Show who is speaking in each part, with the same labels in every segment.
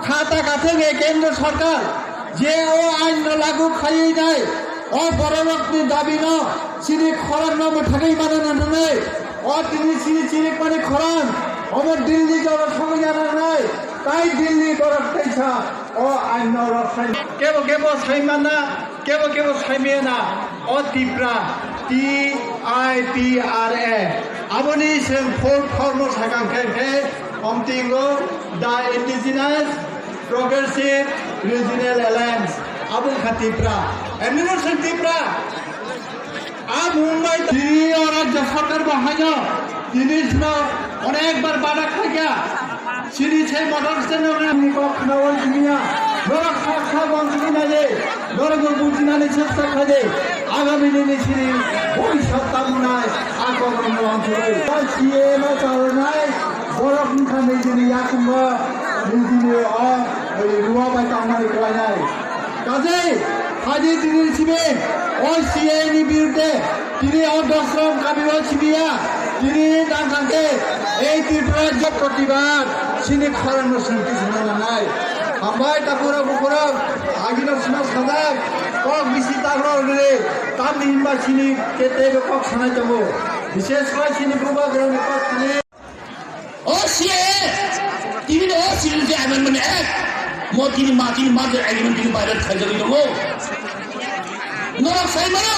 Speaker 1: খাতা কাছে কেন্দ্র সরকার যে ও আইন লাগু খাইয়ে যায় ও পরবর্তী দাবি ন চিনি খরান নব ঠাকুই মানে না ও তিনি চিনি মানে খরান আমার দিল্লি যাওয়ার সময় জানা নাই তাই দিল্লি বরফ পেয়েছা ও আইন রক্ষায় কেবল সাইমানা কেবল সাইমেনা ও Tripura TIPRA aboni sem formal sakangke omtingo the Indigenous Progressive Regional Alliance abul khatipra eminor sentipra আর মুম্বাই দিল্লি আর রাজ্য সরকার বাহাজা জিনিস না অনেকবার বাধা খাইয়া সিঁড়ি সেই মোটর স্ট্যান্ডে কখনো দুনিয়া ধরা খাওয়া বন্ধ না যে ধরে বুঝিনানি চেষ্টা খাজে আগামী দিনে সিঁড়ি ভবিষ্যৎ কামনায় আগমন অঞ্চলে সিএম কারণায় বরফ খানে যিনি ইয়াকুম্বা দিনে রুয়া বাই কামনায় করায় কাজে হাজি দিনের ছিবে ওই সিএনি বিরুদ্ধে তিনি অদশ্রম কাবিও ছিবিয়া তিনি ডানখানকে এই ত্রিপুরার যে প্রতিবাদ সিনি খরানো শান্তি শোনা নাই হামবাই টাকুরা বুকুরা আগিনো শোনা সাদাক কক বিসি তাগর রে তাম নিম্বা সিনি কেতে কক শোনা যাব বিশেষ করে সিনি প্রভা গ্রামে কক খানে
Speaker 2: ও সিএ তিনি ও সিনি যে অ্যামেন্ডমেন্ট অ্যাক্ট তিনি মাঝে এগ্রিমেন্ট তিনি বাইরে খাই যাবি দেবো নরক সাই মানো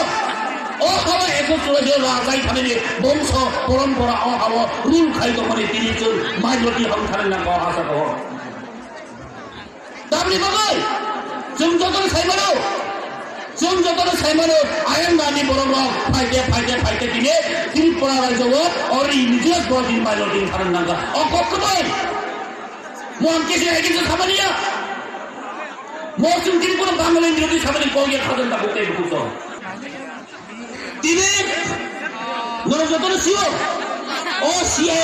Speaker 2: ও হাওয়া একত্র যে রাজাই খানে বংশ পরম্পরা ও হাওয়া রুল খাই তো মানে তিনি মাইলটি হম খানে না কওয়া আশা কর দাবলি বাগাই जों जतन साइमानो आयन गानी बरम फाइटे दिने त्रिपुरा राज्य और इंडिजियास बॉडी माइनॉरिटी खान नागा और कखनोई मोहनके से आगे से खामानिया मोहसिन त्रिपुरा बांग्ला इंडिजियास खामानि कोई खादन दा बोते बुतो दिने नरक जतन सियो ओ सीए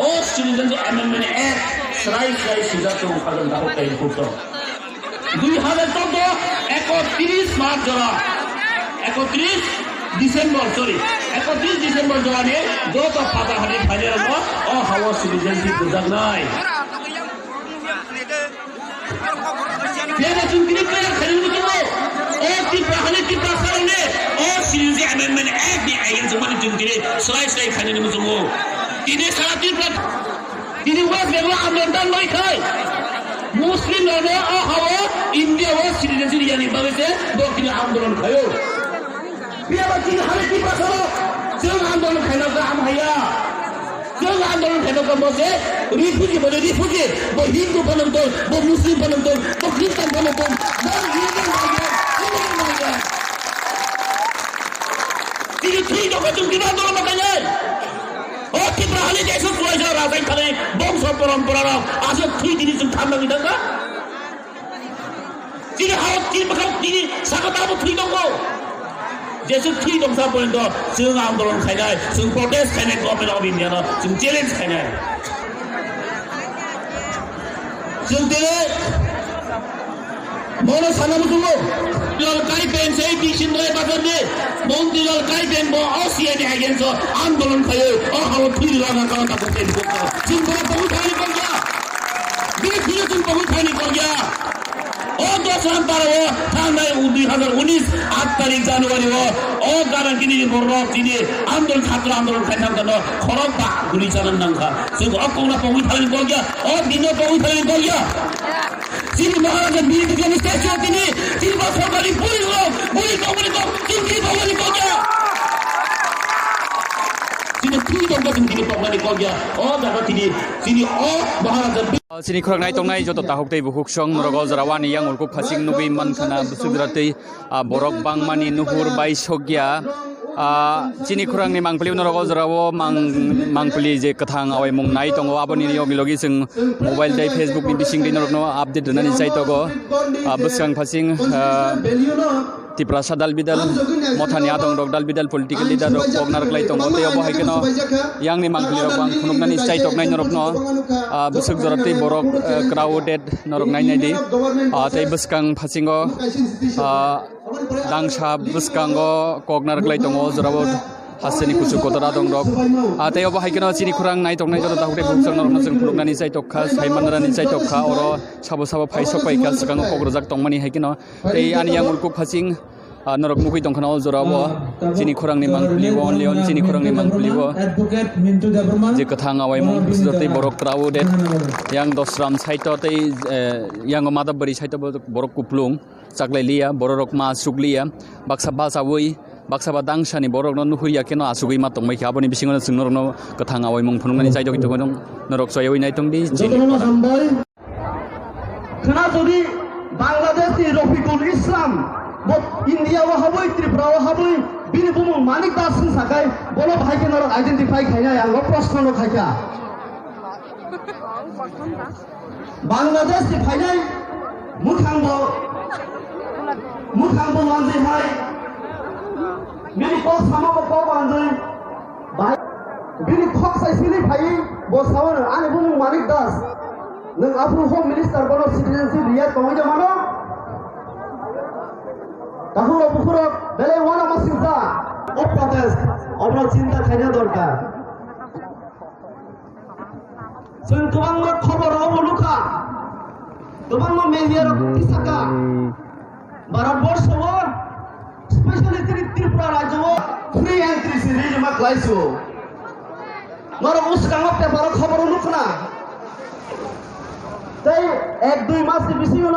Speaker 2: ओ सिटीजन अमेंडमेंट एक्ट सराई सिजा तो खादन दा बोते बुतो 2014 মার্চ জোড়া 31 ডিসেম্বর জোড়ানে যত পাতা হাতে ফাইলে রাখবো ও হাওয়া সিটিজেনশিপ বুঝাক নাই চুনকিনি প্লেয়ার খেলুন দেবো ও ত্রিপুরা সারনে ও সিরিজে অ্যামেন্ডমেন্ট এক দিয়ে আইন জমানে চুনকিনি সরাই খানে নেমে জমো তিনি সারা ত্রিপুরা তিনি ওয়াজ বেগলা আন্দোলন নয় খায় मुस्लिम लोगों आ हवा इंडिया वो सिटीजनशिप यानी बाबे दक्षिण आंदोलन खायो बिया बच्ची हर की पासो जों आंदोलन खाना का हम हया जों आंदोलन खाना का मोसे रिफ्यूजी वो हिंदू बनम तो वो मुस्लिम बनम तो वो क्रिश्चियन बनम तो वो हिंदू माया तीन थ्री तो तुम कितना आंदोलन मकाने ओ ত্রিপুরা হলে যেসব পয়সা রাজাই খানে বংশ পরম্পরা আজ থ্রি দিন তুমি ঠান্ডা দিতে না তিনি হাত তিন মাখাও তিনি সাকাতাবো থ্রি দঙ্গ যেসব থ্রি দংসা পর্যন্ত जों আন্দোলন খাইনায় जों প্রটেস্ট খাইনায় গভর্নমেন্ট অফ ইন্ডিয়া না जों চ্যালেঞ্জ খাইনায় जों দিলে মনে সানামু তুমি ললকাই পেন সেই বিশিন নয় বাজারে মন্দির ললকাই পেন বো অসিয়া দে আগেন্স আন্দোলন খায় ও হাও থির লাগা কথা বলতে তুমি বহুত খালি কর গয়া বিয়ে তুমি বহুত খালি কর গয়া ও দশরাম পারো ঠান্ডায় 2019 8 তারিখ জানুয়ারি ও গারাঙ্কিনি বড় তিনি আন্দোলন ছাত্র আন্দোলন খাইনাম কেন খরক বা গুলি চালান নাঙ্গা जों অকংলা বহুত খালি কর গয়া ও দিন বহুত খালি কর গয়া তিনি মহারাজা বীর বিক্রম স্ট্যাচু তিনি সরকারি পুলিশ কোম্পানি তিনি কোম্পানি কর গয়া তিনি থ্রি দঙ্গা তিনি কোম্পানি কর গয়া ও দাদা তিনি ও মহারাজা
Speaker 3: Sini khurang nai tong nai joto tahok tei buhuk song norogol jarawani yang ulku phasing nubi man khana busudrati borok bangmani nuhur bai sogya sini khurang ni mangpli norogol jarawo mangpli je kathang awai mung nai tongo aboni yo milogi sing mobile dai facebook ni bising dei norokno update donani chai togo busang phasing Tripura সাদাল বিদাল মথানি আদং রক দাল বিদাল political leader রক পগনার ক্লাই তং ওতে অবহাই কেন ইয়াংনি মাংলি রক বাং খুনুকনানি চাই টক নাই নরক ন বুসুক জরাতে বরক ক্রাউডেড নরক নাই নাই দি তাই বুসকাং ফাসিঙ্গ দাংসা বুসকাঙ্গ কগনার ক্লাই তং জরাবো haseni kuchu kotora dong rok tei obo haikeno chini khurang nai tongnai joto tahukte bukhsang norokno jeng phuruknani chai tokkha saimanrani chai tokkha oro sabo sabo phaisok paika sikango kogrojak tongmani haikeno tei ani yang ulkuk phasing norok nukui tongkhana o jorao chini khurangni mangpulibo only chini khurangni mangpulibo je kathang awai mong busdortei borok krao det yang dosram saito tei yang madabari saito borok kuplung chaklai lia borok ma suklia baksa basawui baksa badang shani borok no nuhuya keno asugui ma tongmai khaboni bisingono singnorok no kathang awai mong phunungani chai dok tong norok choyoi nai tongdi chini
Speaker 4: khana jodi bangladesh Rafiqul Islam India wa haboi Tripura wa haboi bini bumung Manik Das sing sakai bolo bhai ke norok identify khaina yang lo proshno no khaika Bangladesh ti phainai mukhangbo wanjai hai bini kok sama ko wanjai bhai bini khok sai sili phai bo sawan ani bumung Manik Das nang apru home minister bono citizenship riyad kongja mano তাহলে বুকুরক বেলে ওয়ানা মাসিংসা অপ্রদেশ আমরা চিন্তা খাইনা দরকার जों गोबां खबराव लुखा गोबां मेडियार तिसाका भारतबर्षआव स्पेशली त्रिपुरा राज्यआव फ्री एंट्री सिरिज मा क्लाइसो नर उसकांग पेपार खबर लुखना तै 1-2 मास बिसिङाव